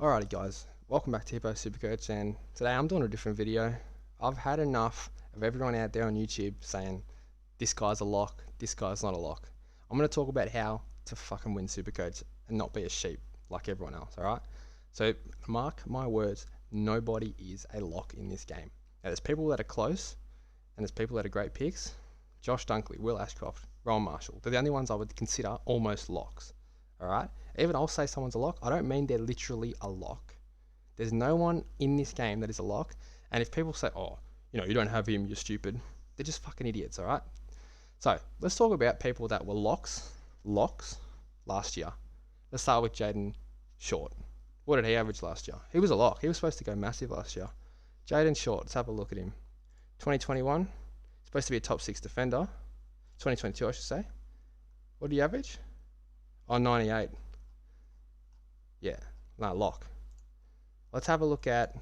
Alrighty guys, welcome back to Hippo Supercoach, and today I'm doing a different video. I've had enough of everyone out there on YouTube saying this guy's a lock, this guy's not a lock. I'm going to talk about how to fucking win Supercoach and not be a sheep like everyone else, alright? So mark my words, nobody is a lock in this game. Now there's people that are close and there's people that are great picks. Josh Dunkley, Will Ashcroft, Ron Marshall, they're the only ones I would consider almost locks. Alright, even I'll say someone's a lock, I don't mean they're literally a lock. There's no one in this game that is a lock, and if people say, oh, you don't have him, you're stupid, they're just fucking idiots, alright? So, let's talk about people that were locks last year. Let's start with Jaden Short. What did he average last year? He was a lock, he was supposed to go massive last year. Jaden Short, let's have a look at him. 2021, supposed to be a top 6 defender. 2022 I should say. What did he average? Oh, 98. Yeah, no, lock. Let's have a look at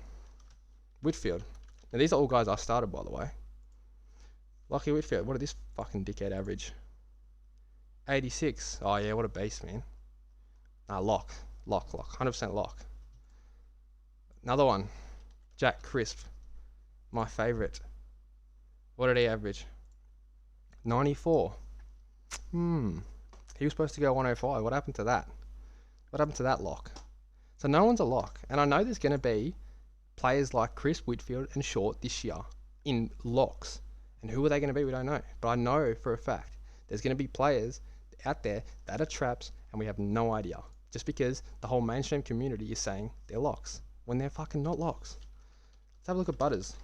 Whitfield. Now, these are all guys I started, by the way. Lockie Whitfield, what did this fucking dickhead average? 86. Oh, yeah, what a beast, man. Nah, lock. 100% lock. Another one. Jack Crisp. My favourite. What did he average? 94. He was supposed to go 105. What happened to that? What happened to that lock? So no one's a lock. And I know there's going to be players like Chris, Whitfield and Short this year in locks. And who are they going to be? We don't know. But I know for a fact there's going to be players out there that are traps and we have no idea. Just because the whole mainstream community is saying they're locks when they're fucking not locks. Let's have a look at Butters.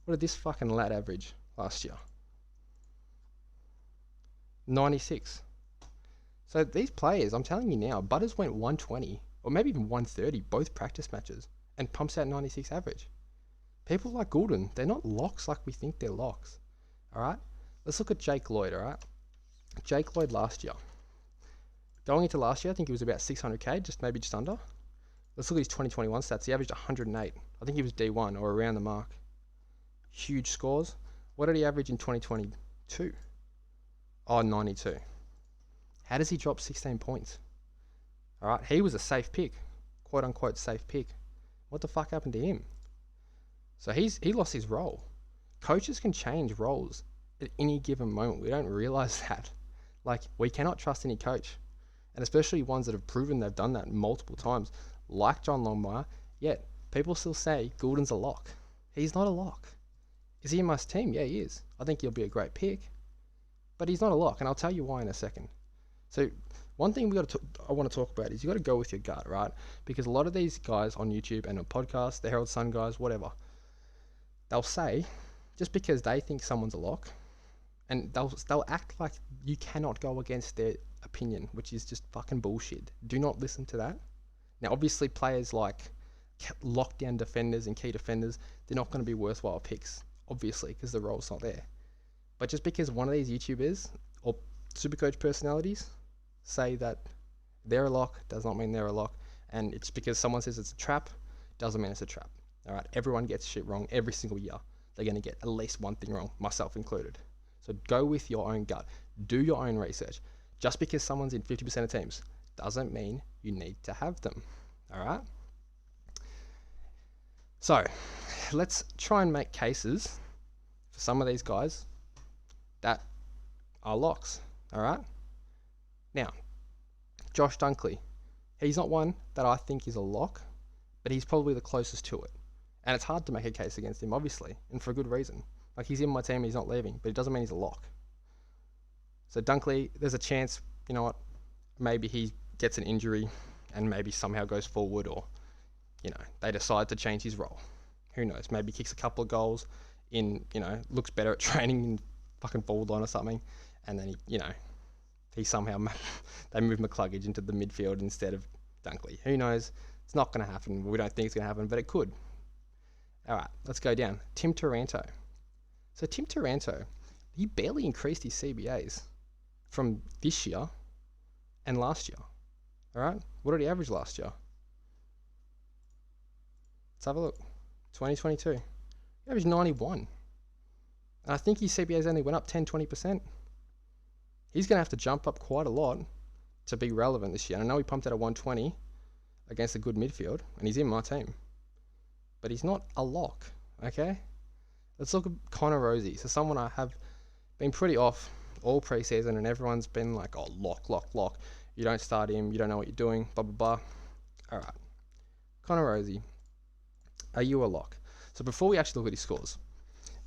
What did this fucking lad average last year? 96. So these players, I'm telling you now, Butters went 120 or maybe even 130 both practice matches and pumps out 96 average. People like Goulden, they're not locks like we think they're locks. Alright? Let's look at Jake Lloyd, alright? Jake Lloyd last year. Going into last year, I think he was about 600k, maybe just under. Let's look at his 2021 stats. He averaged 108. I think he was D1 or around the mark. Huge scores. What did he average in 2022? Oh, 92. How does he drop 16 points? Alright, he was a safe pick. Quote unquote safe pick. What the fuck happened to him? So he lost his role. Coaches can change roles at any given moment. We don't realise that. Like, we cannot trust any coach. And especially ones that have proven they've done that multiple times. Like John Longmire. Yet, people still say Goulden's a lock. He's not a lock. Is he in my team? Yeah, he is. I think he'll be a great pick. But he's not a lock, and I'll tell you why in a second. So one thing I want to talk about is you got to go with your gut, right? Because a lot of these guys on YouTube and on podcasts, the Herald Sun guys, whatever, they'll say just because they think someone's a lock, and they'll act like you cannot go against their opinion, which is just fucking bullshit. Do not listen to that. Now, obviously, players like lockdown defenders and key defenders, they're not going to be worthwhile picks, obviously, because the role's not there. But just because one of these YouTubers or Supercoach personalities say that they're a lock does not mean they're a lock. And it's because someone says it's a trap, doesn't mean it's a trap. Alright, everyone gets shit wrong every single year. They're going to get at least one thing wrong, myself included. So go with your own gut. Do your own research. Just because someone's in 50% of teams doesn't mean you need to have them. Alright? So, let's try and make cases for some of these guys that are locks, alright? Now, Josh Dunkley, he's not one that I think is a lock, but he's probably the closest to it. And it's hard to make a case against him, obviously, and for a good reason. Like, he's in my team, he's not leaving, but it doesn't mean he's a lock. So Dunkley, there's a chance, you know what, maybe he gets an injury and maybe somehow goes forward, or, they decide to change his role. Who knows, maybe kicks a couple of goals in, looks better at training in fucking forward line or something, and then he somehow they move McCluggage into the midfield instead of Dunkley. Who knows? It's not going to happen. We don't think it's going to happen, but it could. All right, let's go down. Tim Taranto. So Tim Taranto, he barely increased his CBAs from this year and last year. All right, what did he average last year? Let's have a look. 2022, he averaged 91. And I think his CBAs only went up 10-20%. He's going to have to jump up quite a lot to be relevant this year. And I know he pumped out a 120 against a good midfield, and he's in my team. But he's not a lock, okay? Let's look at Connor Rosie. So someone I have been pretty off all preseason, and everyone's been like, oh, lock. You don't start him, you don't know what you're doing, blah, blah, blah. All right. Connor Rosie, are you a lock? So before we actually look at his scores,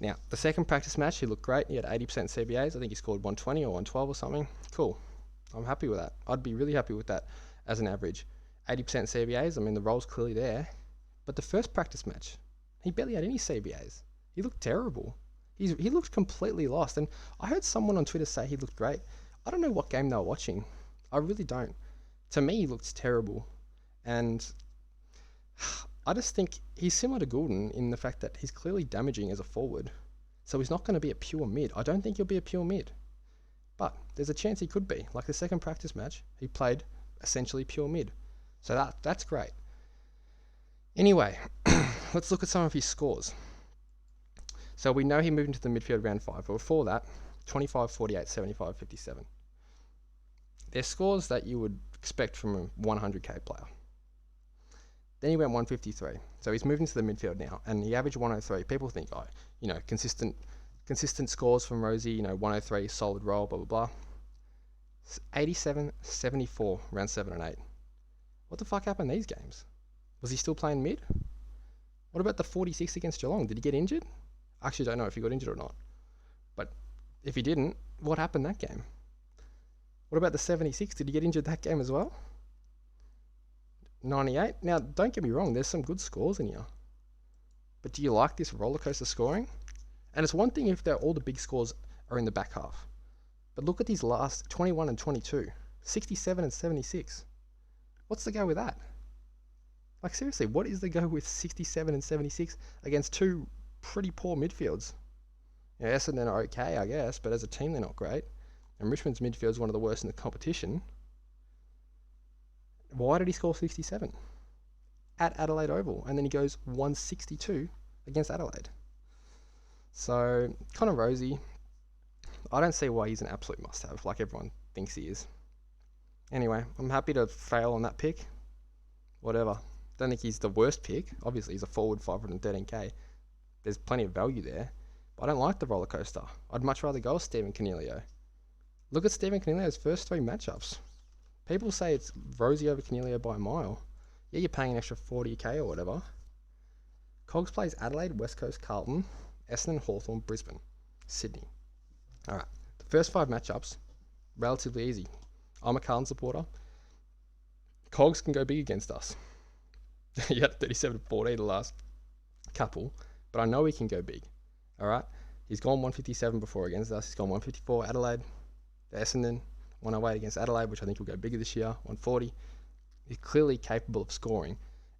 now, the second practice match, he looked great. He had 80% CBAs. I think he scored 120 or 112 or something. Cool. I'm happy with that. I'd be really happy with that as an average. 80% CBAs, I mean, the role's clearly there. But the first practice match, he barely had any CBAs. He looked terrible. He looked completely lost. And I heard someone on Twitter say he looked great. I don't know what game they were watching. I really don't. To me, he looks terrible. And I just think he's similar to Goulden in the fact that he's clearly damaging as a forward. So he's not going to be a pure mid. I don't think he'll be a pure mid. But there's a chance he could be. Like the second practice match, he played essentially pure mid. So that's great. Anyway, let's look at some of his scores. So we know he moved into the midfield round 5. But before that, 25, 48, 75, 57. They're scores that you would expect from a 100k player. Then he went 153. So he's moved into the midfield now, and he averaged 103. People think, oh, consistent scores from Rosie, 103, solid role, blah, blah, blah. 87, 74, round 7 and 8. What the fuck happened in these games? Was he still playing mid? What about the 46 against Geelong? Did he get injured? I actually don't know if he got injured or not. But if he didn't, what happened that game? What about the 76? Did he get injured that game as well? 98. Now, don't get me wrong, there's some good scores in here. But do you like this rollercoaster scoring? And it's one thing if all the big scores are in the back half. But look at these last 21 and 22. 67 and 76. What's the go with that? Like, seriously, what is the go with 67 and 76 against two pretty poor midfields? Essendon are okay, I guess, but as a team, they're not great. And Richmond's midfield is one of the worst in the competition. Why did he score 67 at Adelaide Oval? And then he goes 162 against Adelaide. So, Connor Rosie, I don't see why he's an absolute must-have like everyone thinks he is. Anyway, I'm happy to fail on that pick. Whatever. Don't think he's the worst pick. Obviously, he's a forward 513k. There's plenty of value there. But I don't like the roller coaster. I'd much rather go with Stephen Coniglio. Look at Stephen Coniglio's first 3 matchups. People say it's Rosie over Coniglio by a mile. Yeah, you're paying an extra 40k or whatever. Cogs plays Adelaide, West Coast, Carlton, Essendon, Hawthorn, Brisbane, Sydney. Alright, the first 5 matchups, relatively easy. I'm a Carlton supporter. Cogs can go big against us. He had 37-14 the last couple, but I know he can go big. Alright, he's gone 157 before against us. He's gone 154 Adelaide, Essendon, 108 against Adelaide, which I think will go bigger this year, 140. He's clearly capable of scoring.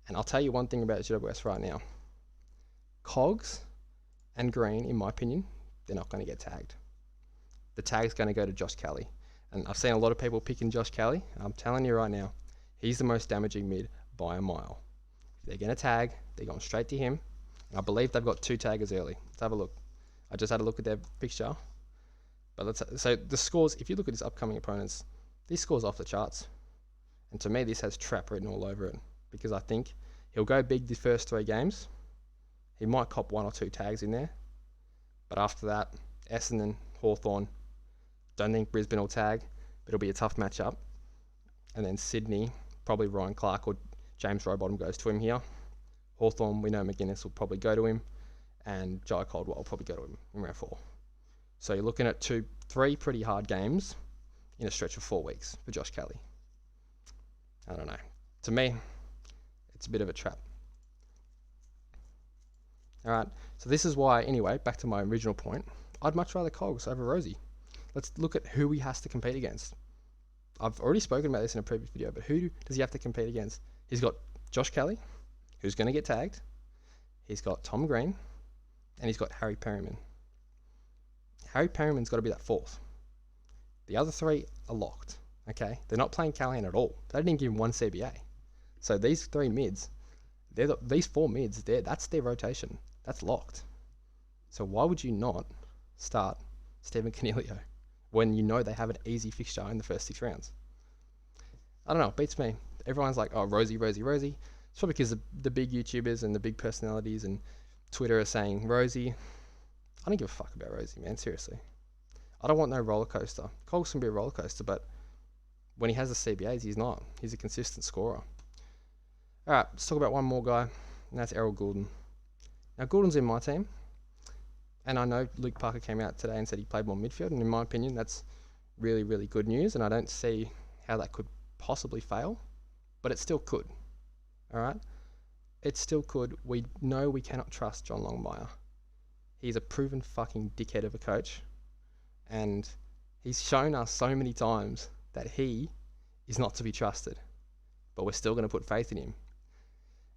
And I'll tell you one thing about GWS right now. Cogs and Green, in my opinion, they're not going to get tagged. The tag's going to go to Josh Kelly. And I've seen a lot of people picking Josh Kelly. I'm telling you right now, he's the most damaging mid by a mile. If they're going to tag, they're going straight to him. And I believe they've got 2 taggers early. Let's have a look. I just had a look at their fixture. But so the scores, if you look at his upcoming opponents, these scores off the charts. And to me, this has trap written all over it. Because I think he'll go big the first 3 games. He might cop 1 or 2 tags in there. But after that, Essendon, Hawthorn, don't think Brisbane will tag. But it'll be a tough matchup. And then Sydney, probably Ryan Clark or James Rowbottom goes to him here. Hawthorn, we know McGuinness will probably go to him. And Jai Caldwell will probably go to him in round 4. So you're looking at 3 pretty hard games in a stretch of 4 weeks for Josh Kelly. I don't know. To me, it's a bit of a trap. All right. So this is why, anyway, back to my original point, I'd much rather Cogs over Rosie. Let's look at who he has to compete against. I've already spoken about this in a previous video, but who does he have to compete against? He's got Josh Kelly, who's going to get tagged. He's got Tom Green, and he's got Harry Perryman. Harry Perryman's got to be that 4th. The other 3 are locked. Okay, they're not playing Callahan at all. They didn't give him 1 CBA. So these 3 mids, these 4 mids, that's their rotation. That's locked. So why would you not start Stephen Coniglio when you know they have an easy fixture in the first 6 rounds? I don't know, it beats me. Everyone's like, oh, Rosie, Rosie, Rosie. It's probably because the big YouTubers and the big personalities and Twitter are saying Rosie. I don't give a fuck about Rosie, man. Seriously. I don't want no roller coaster. Cole's can be a roller coaster, but when he has the CBAs, he's not. He's a consistent scorer. All right, let's talk about one more guy, and that's Errol Goulden. Now, Goulden's in my team, and I know Luke Parker came out today and said he played more midfield, and in my opinion, that's really, really good news, and I don't see how that could possibly fail, but it still could. All right? It still could. We know we cannot trust John Longmire. He's a proven fucking dickhead of a coach, and he's shown us so many times that he is not to be trusted, but we're still going to put faith in him.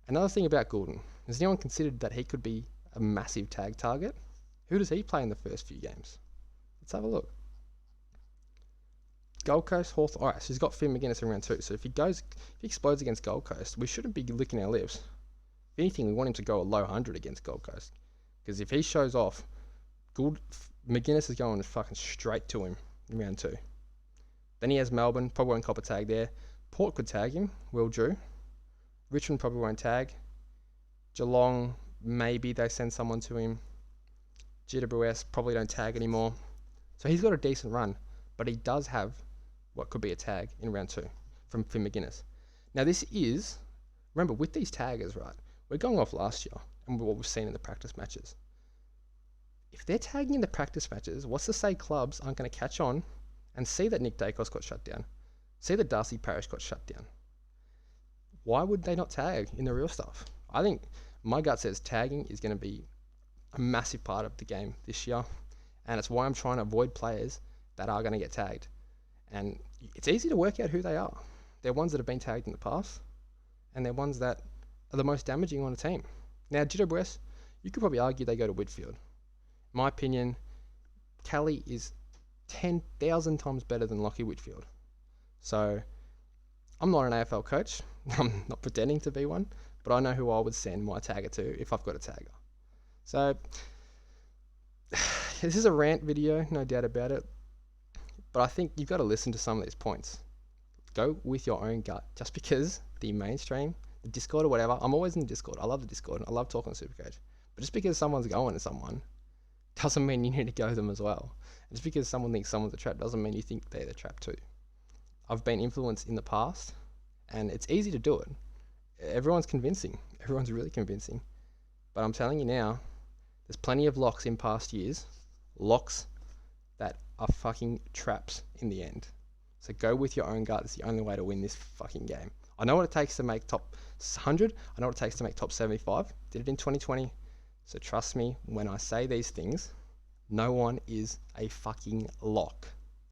Another thing about Goulden, has anyone considered that he could be a massive tag target? Who does he play in the first few games? Let's have a look. Gold Coast, Hawthorn. Alright, so he's got Finn McGuinness in round 2. So if he explodes against Gold Coast, we shouldn't be licking our lips. If anything, we want him to go a low 100 against Gold Coast. Because if he shows off, McGuinness is going fucking straight to him in round 2. Then he has Melbourne, probably won't cop a tag there. Port could tag him, Will Drew. Richmond probably won't tag. Geelong, maybe they send someone to him. GWS probably don't tag anymore. So he's got a decent run, but he does have what could be a tag in round 2 from Finn McGuinness. Now this is, remember with these taggers, right, we're going off last year and what we've seen in the practice matches. If they're tagging in the practice matches, what's to say clubs aren't going to catch on and see that Nick Dacos got shut down? See that Darcy Parish got shut down? Why would they not tag in the real stuff? I think my gut says tagging is going to be a massive part of the game this year, and it's why I'm trying to avoid players that are going to get tagged. And it's easy to work out who they are. They're ones that have been tagged in the past, and they're ones that are the most damaging on a team. Now, GWS, you could probably argue they go to Whitfield. In my opinion, Kelly is 10,000 times better than Lockie Whitfield. So, I'm not an AFL coach. I'm not pretending to be one, but I know who I would send my tagger to if I've got a tagger. So, this is a rant video, no doubt about it. But I think you've got to listen to some of these points. Go with your own gut. Just because the mainstream, the Discord or whatever, I'm always in the Discord. I love the Discord. I love talking to Supercoach. But just because someone's going to someone doesn't mean you need to go to them as well. And just because someone thinks someone's a trap doesn't mean you think they're the trap too. I've been influenced in the past, and it's easy to do it. Everyone's convincing. Everyone's really convincing. But I'm telling you now, there's plenty of locks in past years. Locks that are fucking traps in the end. So go with your own gut. It's the only way to win this fucking game. I know what it takes to make top 100. I know what it takes to make top 75. Did it in 2020. So trust me, when I say these things, no one is a fucking lock.